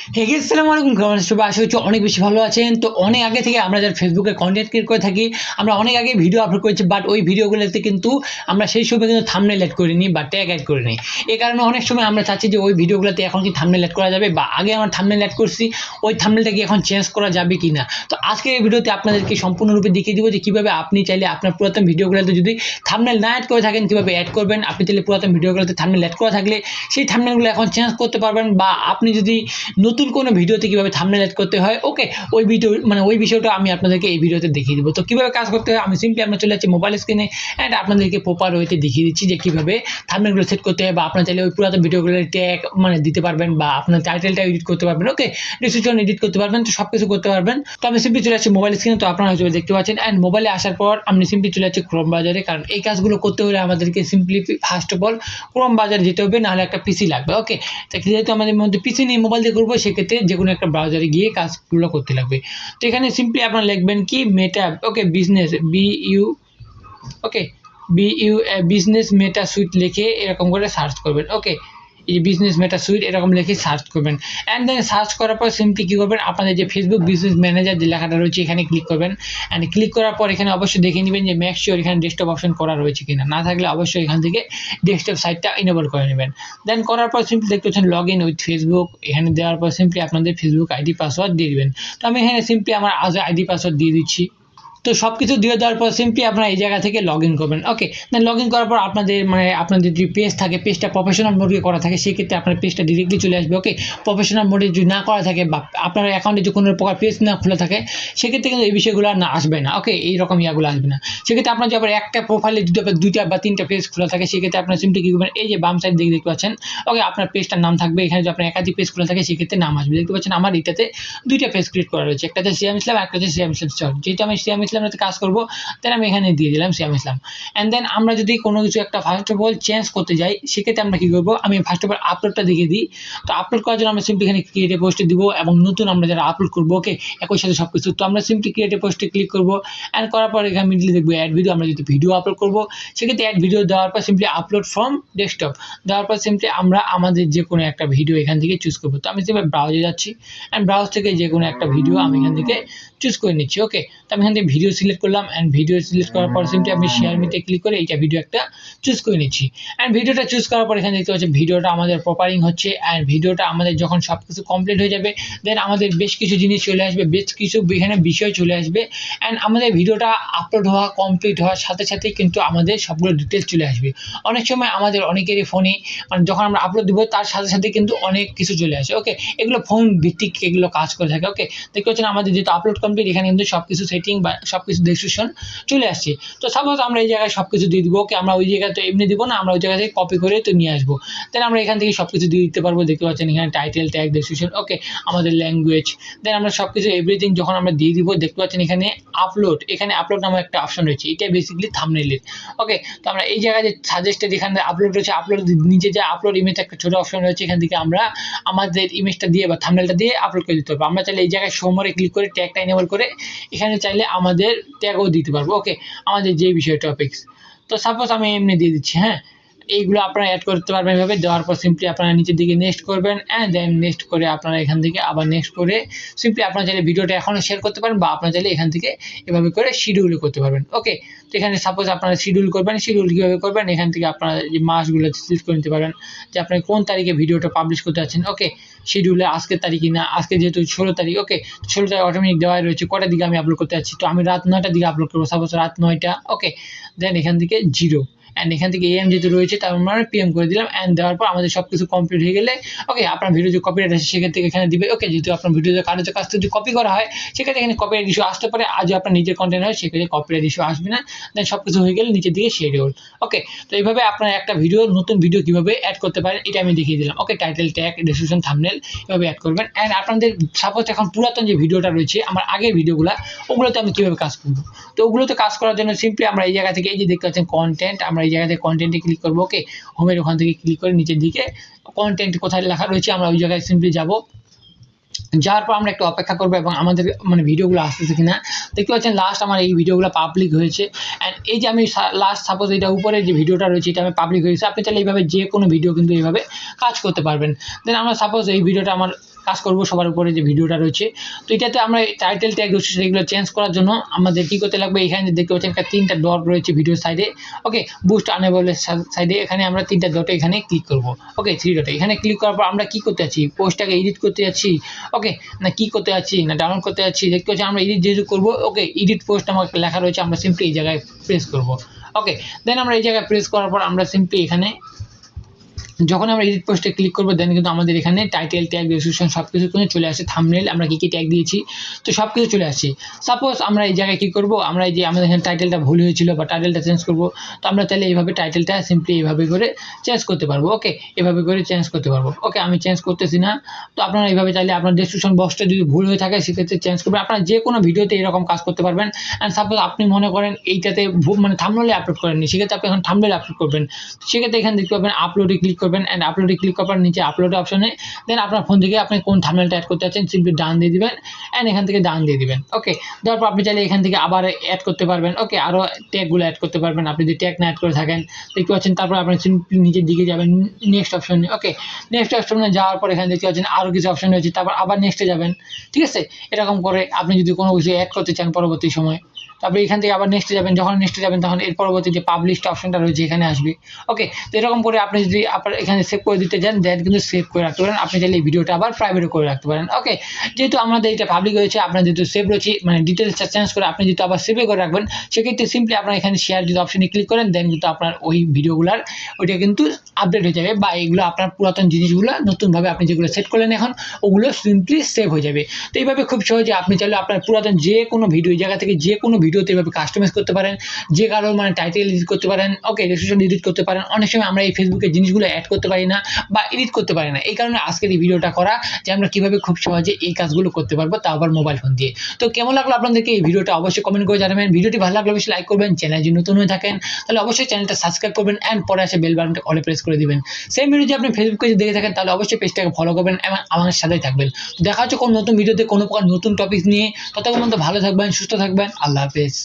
আসসালামু আলাইকুম, কেমন আছেন সবাই? আশা করছি অনেক বেশি ভালো আছেন। তো অনেক আগে থেকে আমরা যারা ফেসবুকে কন্টেন্ট ক্রিয়েট করে থাকি, আমরা অনেক আগে ভিডিও আপলোড করেছি, বাট ওই ভিডিওগুলোতে কিন্তু আমরা সেই সময় কিন্তু থাম্বনেল এড করিনি বা ট্যাগ এড করিনি। এই কারণে অনেক সময় আমরা চাচ্ছি যে ওই ভিডিওগুলোতে এখন কি থাম্বনেল এড করা যাবে, বা আগে আমরা থাম্বনেল এড করছি ওই থাম্বনেলটা কি এখন চেঞ্জ করা যাবে কিনা। তো আজকের এই ভিডিওতে আপনাদেরকে সম্পূর্ণরূপে দেখিয়ে দিব যে কিভাবে আপনি চাইলে আপনার পুরাতন ভিডিওগুলোতে যদি থাম্বনেল না এড করে থাকেন কিভাবে অ্যাড করবেন। আপনি চাইলে পুরাতন ভিডিওগুলোতে থাম্বনেল এড করা থাকলে সেই থাম্বনেলগুলো এখন চেঞ্জ করতে পারবেন, বা আপনি যদি নতুন কোনো ভিডিওতে কিভাবে থাম্বনেল এড করতে হয়, ওকে, ওই ভিডিও ওই বিষয়টা আমি আপনাদেরকে এই ভিডিওতে দেখিয়ে দিব। তো কিভাবে কাজ করতে হয় আমি সিম্পলি আমরা চলে যাচ্ছি মোবাইল স্ক্রিনে অ্যান্ড আপনাদেরকে প্রপার ওয়েতে দেখিয়ে দিচ্ছি যে কিভাবে থাম্বনেলগুলো সেট করতে হয়, বা আপনার চাইলে ওই পুরাতন ভিডিওগুলোর ট্যাগ দিতে পারবেন, বা আপনার টাইটেলটা এডিট করতে পারবেন, ওকে, ডিসক্রিপশন এডিট করতে পারবেন, তো সব কিছু করতে পারবেন। তো আমি সিম্পলি চলে যাচ্ছি মোবাইল স্ক্রিনে, তো আপনারা হয়তো দেখতে পাচ্ছেন। অ্যান্ড মোবাইলে আসার পর আমি সিম্পলি চলে যাচ্ছি ক্রোম ব্রাউজারে, কারণ এই কাজগুলো করতে হলে আমাদেরকে simply first of all Chrome ব্রাউজারে যেতে হবে, নাহলে একটা পিসি লাগবে, ওকে। তো যেহেতু আমাদের মধ্যে পিসি নেই, মোবাইল দিয়ে করবো, সেক্ষেত্রে যে কোনো একটা ব্রাউজারে গিয়ে কাজগুলো করতে লাগবে। তো এখানে সিম্পলি আপনারা লিখবেন কি মেটা, ওকে, বিজনেস ওকে বিজনেস মেটা সুইট লিখে এরকম করে সার্চ করবেন, ওকে, এই বিজনেস মেটা সুইট এরকম লিখে সার্চ করবেন। অ্যান্ড দেন সার্চ করার পর সিম্পলি কী করবেন, আপনাদের যে ফেসবুক বিজনেস ম্যানেজার যে লেখাটা রয়েছে এখানে ক্লিক করবেন। অ্যান্ড ক্লিক করার পর এখানে অবশ্যই দেখে নেবেন যে মেক শিওর এখানে ডেস্কটপ অপশন করা রয়েছে কিনা, না থাকলে অবশ্যই এখান থেকে ডেস্কটপ সাইটটা ইনেবল করে নেবেন। দেন করার পর সিম্পলি দেখতে পাচ্ছেন লগ ইন উইথ ফেসবুক, এখানে দেওয়ার পর সিম্পলি আপনাদের ফেসবুক আইডি পাসওয়ার্ড দিয়ে দেবেন। তো আমি এখানে সিম্পলি আমার আইডি পাসওয়ার্ড দিয়ে দিচ্ছি। তো সব কিছু দিয়ে দেওয়ার পর সিম্পলি আপনারা এই জায়গা থেকে লগ ইন করবেন, ওকে। দেন লগ ইন করার পর আপনাদের যদি পেজ থাকে, পেজটা প্রফেশনাল মোডে করা থাকে, সেক্ষেত্রে আপনার পেজটা ডিরেক্টলি চলে আসবে, ওকে। প্রফেশনাল মোডে যদি না করা থাকে বা আপনার অ্যাকাউন্টে যদি কোনো প্রকার পেজ না খোলা থাকে, সেক্ষেত্রে কিন্তু এই বিষয়গুলো না আসবে না, ওকে, এইরকম ইয়াগুলো আসবে না। সেক্ষেত্রে আপনার যদি আবার একটা প্রোফাইলে দুইটা বা তিনটা পেজ খোলা থাকে, সেক্ষেত্রে আপনার সিম্পলি কী করবেন, এই যে বাম সাইড দিকে দেখতে পাচ্ছেন, ওকে, আপনার পেজটার নাম থাকবে। এখানে যদি আপনার একাধিক পেজ খোলা থাকে, সেক্ষেত্রে নাম আসবে। দেখতে পাচ্ছেন আমার এটাতে দুইটা পেজ ক্রিয়েট করা রয়েছে, একটাতে সিয়াম ইসলাম, একটাতে সিয়াম ইসলাম স্টোর। যেহেতু আমি সিয়াম ইসলামে কাজ করবো, দেন আমি এখানে দিয়ে দিলাম সিয়াম ইসলাম। অ্যান্ড দেন আমরা যদি কোনো কিছু একটা ফার্স্ট অফ অল চেঞ্জ করতে যাই, সেক্ষেত্রে আমরা কী করবো, আমি ফার্স্ট অফ অল আপলোডটা দেখিয়ে দিই। তো আপলোড করার জন্য আমরা সিম্পলি এখানে ক্রিয়েটে পোস্টে দিব, এবং নতুন আমরা যারা আপলোড করবো, ওকে, একই সাথে সব কিছু। তো আমরা সিম্পলি ক্রিয়েটে পোস্টে ক্লিক করবো। অ্যান্ড করার পর এখানে মিডলে দেখবো অ্যাড ভিডিও, আমরা যদি ভিডিও আপলোড করবো, সেক্ষেত্রে অ্যাড ভিডিও দেওয়ার পর সিম্পলি আপলোড ফ্রম ডেস্কটপ দেওয়ার পর সিম্পলি আমরা আমাদের যে কোনো একটা ভিডিও এখান থেকে চুজ করবো। তো আমি সিম্পলি ব্রাউজে যাচ্ছি, অ্যান্ড ব্রাউজ থেকে যে কোনো একটা ভিডিও আমি এখান থেকে চুজ করে নিচ্ছি, ওকে। তো আমি এখান থেকে ভিডিও সিলেক্ট করলাম, অ্যান্ড ভিডিও সিলেক্ট করার পর সিম্পলি আমি শেয়ার মিতে ক্লিক করে এইটা ভিডিও একটা চুজ করে নিচ্ছি। অ্যান্ড ভিডিওটা চুজ করার পর এখানে দেখতে পাচ্ছি ভিডিওটা আমাদের প্রপারিং হচ্ছে। অ্যান্ড ভিডিওটা আমাদের যখন সব কিছু কমপ্লিট হয়ে যাবে, দেন আমাদের বেশ কিছু জিনিস চলে আসবে, বেশ কিছু এখানে বিষয় চলে আসবে। অ্যান্ড আমাদের ভিডিওটা আপলোড হওয়া কমপ্লিট হওয়ার সাথে সাথেই কিন্তু আমাদের সবগুলো ডিটেলস চলে আসবে। অনেক সময় আমাদের অনেকেরই ফোনে যখন আমরা আপলোড দেবো তার সাথে সাথে কিন্তু অনেক কিছু চলে আসে, ওকে, এগুলো ফোন ভিত্তিক এগুলো কাজ করে থাকে, ওকে। দেখতে পাচ্ছেন আমাদের যেহেতু আপলোড কমপ্লিট, এখানে কিন্তু সব কিছু সেটিং বা সব কিছু ডেসক্রিপশন চলে আসছে। তো সাপোজ আমরা এই জায়গায় সব কিছু দিয়ে দিব, ওকে, আমরা ওই জায়গায় তো এমনি দিব না, আমরা ওই জায়গা থেকে কপি করে তো নিয়ে আসবো। দেন আমরা এখান থেকে সব কিছু দিয়ে দিতে পারবো। দেখতে পাচ্ছেন এখানে টাইটেল, ট্যাগ, ডেসক্রিপশন, ওকে, আমাদের ল্যাঙ্গুয়েজ। দেন আমরা সব কিছু এভরিথিং যখন আমরা দিয়ে দিব, দেখতে পাচ্ছেন এখানে আপলোড নামে একটা অপশন রয়েছে, এটা বেসিক্যালি থাম্বনেইলের, ওকে। তো আমরা এই জায়গায় যে সাজেস্টেড এখানে আপলোড রয়েছে, আপলোড নিচে যে আপলোড ইমেজ একটা ছোট অপশন রয়েছে, এখান থেকে আমরা আমাদের ইমেজটা দিয়ে বা থাম্বনেইলটা দিয়ে আপলোড করে দিতে পারবো। আমরা চাইলে এই জায়গায় সোমবারে ক্লিক করে ট্যাগটা এনেবল করে এখানে চাইলে আমাদের ট্যাগও দিতে পারবো, ওকে, আমাদের যে বিষয় টপিক্স। তো সাপোজ আমি এমনি দিয়ে দিচ্ছি, হ্যাঁ, এইগুলো আপনারা অ্যাড করতে পারবেন এভাবে। দেওয়ার পর সিম্পলি আপনারা নিচের দিকে নেক্সট করবেন, অ্যান্ড দেন নেক্সট করে আপনারা এখান থেকে আবার নেক্সট করে সিম্পলি আপনারা চাইলে ভিডিওটা এখনও শেয়ার করতে পারেন, বা আপনারা চাইলে এখান থেকে এভাবে করে শিডিউল করতে পারবেন, ওকে। তো এখানে সাপোজ আপনারা শিডিউল করবেন, শিডিউল কীভাবে করবেন, এখান থেকে আপনারা যে মাসগুলো সিলেক্ট করে নিতে পারেন যে আপনি কোন তারিখে ভিডিওটা পাবলিশ করতে যাচ্ছেন, ওকে। শিডিউলে আজকের তারিখই না, আজকে যেহেতু 16 তারিখ, ওকে, 16 তারিখ অটোমেটিক দেওয়া রয়েছে কটার দিকে আমি আপলোড করতে যাচ্ছি। তো আমি রাত 9টার দিকে আপলোড করবো, সাপোজ রাত 9টা, ওকে। দেন এখান থেকে 0, অ্যান্ড এখান থেকে এম যেহেতু রয়েছে তার আমরা পিএম করে দিলাম। অ্যান্ড দেওয়ার পর আমাদের সব কিছু কমপ্লিট হয়ে গেলে, ওকে, আপনার ভিডিও যে কপিরাইট আছে সেক্ষেত্রে এখানে দিবে, ওকে। যেহেতু আপনার ভিডিওতে কারোর কাছ থেকে যদি কপি করা হয়, সেক্ষেত্রে এখানে কপিরাইট ইস্যু আসতে পারে। আজ আপনার নিজের কন্টেন্ট হয়, সেক্ষেত্রে কপিরাইট ইস্যু আসবে না। দেন সব কিছু হয়ে গেলে নিচের দিকে শিডিউল, ওকে। তো এইভাবে আপনার একটা নতুন ভিডিও কীভাবে অ্যাড করতে পারেন এটা আমি দেখিয়ে দিলাম, ওকে। টাইটেল, ট্যাগ, ডেসক্রিপশন, থাম্বনেল এভাবে অ্যাড করবেন। অ্যান্ড আপনাদের সাপোজ এখন পুরাতন যে ভিডিওটা রয়েছে আমার আগের ভিডিওগুলো, ওগুলোতে আমি কীভাবে কাজ করবো। তো ওগুলোতে কাজ করার জন্য সিম্পলি আমরা এই জায়গা থেকে এই যে দেখতে পাচ্ছেন কন্টেন্ট, আমরা এই জায়গা থেকে কন্টেন্টে ক্লিক করবো, ওকে। হোমের ওখান থেকে ক্লিক করে নিচের দিকে কন্টেন্ট কোথায় লেখা রয়েছে আমরা ওই জায়গায় সিম্পলি যাব। যাওয়ার পর আমরা একটু অপেক্ষা করবো এবং আমাদের ভিডিওগুলো আসতেছে কিনা। দেখতে পাচ্ছেন লাস্ট আমার এই ভিডিওগুলো পাবলিক হয়েছে। অ্যান্ড এই যে আমি লাস্ট সাপোজ এটা উপরে যে ভিডিওটা রয়েছে এটা আমি পাবলিক হয়েছে। আপনি চাইলে এইভাবে যে কোনো ভিডিও কিন্তু এইভাবে কাজ করতে পারবেন। দেন আমরা সাপোজ এই ভিডিওটা আমার কাজ করব সবার উপরে যে ভিডিওটা রয়েছে। তো এটাতে আমরা টাইটেল ট্যাগ রয়েছে এগুলো চেঞ্জ করার জন্য আমাদের কি করতে লাগবে, এখানে দেখতে পাচ্ছেন একটা 3টা ডট রয়েছে ভিডিও সাইডে। ওকে, বুস্ট আনেবলের সাইডে এখানে আমরা 3টা ডটে এখানে ক্লিক করব। ওকে, 3 ডটে এখানে ক্লিক করার পর আমরা কি করতে যাচ্ছি, পোস্টটাকে এডিট করতে যাচ্ছি। ওকে, না কি করতে যাচ্ছি, না ডাউনলোড করতে যাচ্ছি, দেখতে পাচ্ছি আমরা এডিট যেহেতু করবো। ওকে, এডিট পোস্ট আমার লেখা রয়েছে, আমরা সিম্পলি এই জায়গায় প্রেস করব। ওকে, দেন আমরা এই জায়গায় প্রেস করার পর আমরা সিম্পলি এখানে যখন আমরা এডিট পোস্টে ক্লিক করবো দেন কিন্তু আমাদের এখানে টাইটেল ট্যাগ ডেসক্রিপশন সব কিছু কিন্তু চলে আসে, থাম্বনেল আমরা কী কী ট্যাগ দিয়েছি তো সব কিছু চলে আসছে। সাপোজ আমরা এই জায়গায় কী করবো, আমরা এই যে আমাদের এখানে টাইটেলটা ভুল হয়েছিল বা টাইটেলটা চেঞ্জ করবো, তো আমরা তাহলে এইভাবে টাইটেলটা সিম্পলি এইভাবে করে চেঞ্জ করতে পারবো। ওকে, এভাবে করে চেঞ্জ করতে পারবো। ওকে, আমি চেঞ্জ করতেছি না, তো আপনারা এইভাবে চাইলে আপনার ডেসক্রিপশন বক্সটা যদি ভুল হয়ে থাকে সেক্ষেত্রে চেঞ্জ করবেন। আপনারা যে কোনো ভিডিওতে এরকম কাজ করতে পারবেন। অ্যান্ড সাপোজ আপনি মনে করেন এইটাতে মানে থাম্বনেলে আপলোড করেননি, সেক্ষেত্রে আপনি এখন থাম্বনেল আপলোড করবেন, সেক্ষেত্রে এখানে দেখতে পাবেন আপলোডে ক্লিক করবেন। অ্যান্ড আপলোডে ক্লিক করার নিচে আপলোড অপশনে দেন আপনার ফোন থেকে আপনি কোন থাম্বনেলটা অ্যাড করতে চাচ্ছেন সিম্পলি ডান দিয়ে দিবেন। অ্যান্ড এখান থেকে ডান দিয়ে দিবেন। ওকে, দেওয়ার পর আপনি চাইলে এখান থেকে আবার অ্যাড করতে পারবেন। ওকে, আরও ট্যাগগুলো অ্যাড করতে পারবেন আপনি যদি ট্যাগ না অ্যাড করে থাকেন, দেখতে পাচ্ছেন। তারপর আপনি সিম্পলি নিচের দিকে যাবেন নেক্সট অপশনে। ওকে, নেক্সট অপশনে যাওয়ার পর এখানে দেখতে পাচ্ছেন আরও কিছু অপশন রয়েছে, তারপর আবার নেক্সটে যাবেন। ঠিক আছে, এরকম করে আপনি যদি কোনো কিছু অ্যাড করতে চান পরবর্তী সময়, তারপরে এখান থেকে আবার নেক্সটে যাবেন। যখন নেক্সটে যাবেন তখন এর পরবর্তী যে পাবলিশড অপশনটা রয়েছে এখানে আসবে। ওকে, তো এরকম করে আপনি যদি আপনার এখানে সেভ করে দিতে চান দেন কিন্তু সেভ করে রাখতে পারেন। আপনি চাইলে এই ভিডিওটা আবার প্রাইভেটও করে রাখতে পারেন। ওকে, যেহেতু আমাদের এটা পাবলিক হয়েছে, আপনার যেহেতু সেভ রয়েছে মানে ডিটেলসটা চেঞ্জ করে আপনি যেহেতু আবার সেভে করে রাখবেন, সেক্ষেত্রে সিম্পলি আপনার এখানে শেয়ার যদি অপশনে ক্লিক করেন দেন কিন্তু আপনার ওই ভিডিওগুলোর ওইটা কিন্তু আপডেট হয়ে যাবে, বা এইগুলো আপনার পুরাতন জিনিসগুলো নতুনভাবে আপনি যেগুলো সেট করলেন এখন ওগুলো সিম্পলি সেভ হয়ে যাবে। তো এইভাবে খুব সহজে আপনি চাইলে আপনার পুরাতন যে কোনো ভিডিও এই জায়গা থেকে যে কোনো ভিডিওতে এইভাবে কাস্টমাইজ করতে পারেন, যে কারো মানে টাইটেল এডিট করতে পারেন। ওকে, ডেসক্রিপশন এডিট করতে পারেন। অনেক সময় আমরা এই ফেসবুকের জিনিসগুলো অ্যাড করতে পারি না বা এডিট করতে পারি না, এই কারণে আজকের এই ভিডিওটা করা যে আমরা কীভাবে খুব সহজে এই কাজগুলো করতে পারবো, তা আবার মোবাইল ফোন দিয়ে। তো কেমন লাগলো আপনাদেরকে এই ভিডিওটা অবশ্যই কমেন্ট করে জানাবেন। ভিডিওটি ভালো লাগলে অবশ্যই লাইক করবেন, চ্যানেল যদি নতুন হয়ে থাকেন তাহলে অবশ্যই চ্যানেলটা সাবস্ক্রাইব করবেন অ্যান্ড পরে আসে বেল বাটনটা অলে প্রেস করে দিবেন। সেম ভিডিও যদি আপনি ফেসবুকে যদি দেখে থাকেন তাহলে অবশ্যই পেজটাকে ফলো করবেন এবং আমাদের সাথেই থাকবেন। দেখা হচ্ছে কোনো নতুন ভিডিওতে কোনো প্রকার নতুন টপিক নিয়ে। ততক্ষণ পর্যন্ত ভালো থাকবেন, সুস্থ থাকবেন। আল্লাহ হাফেজ।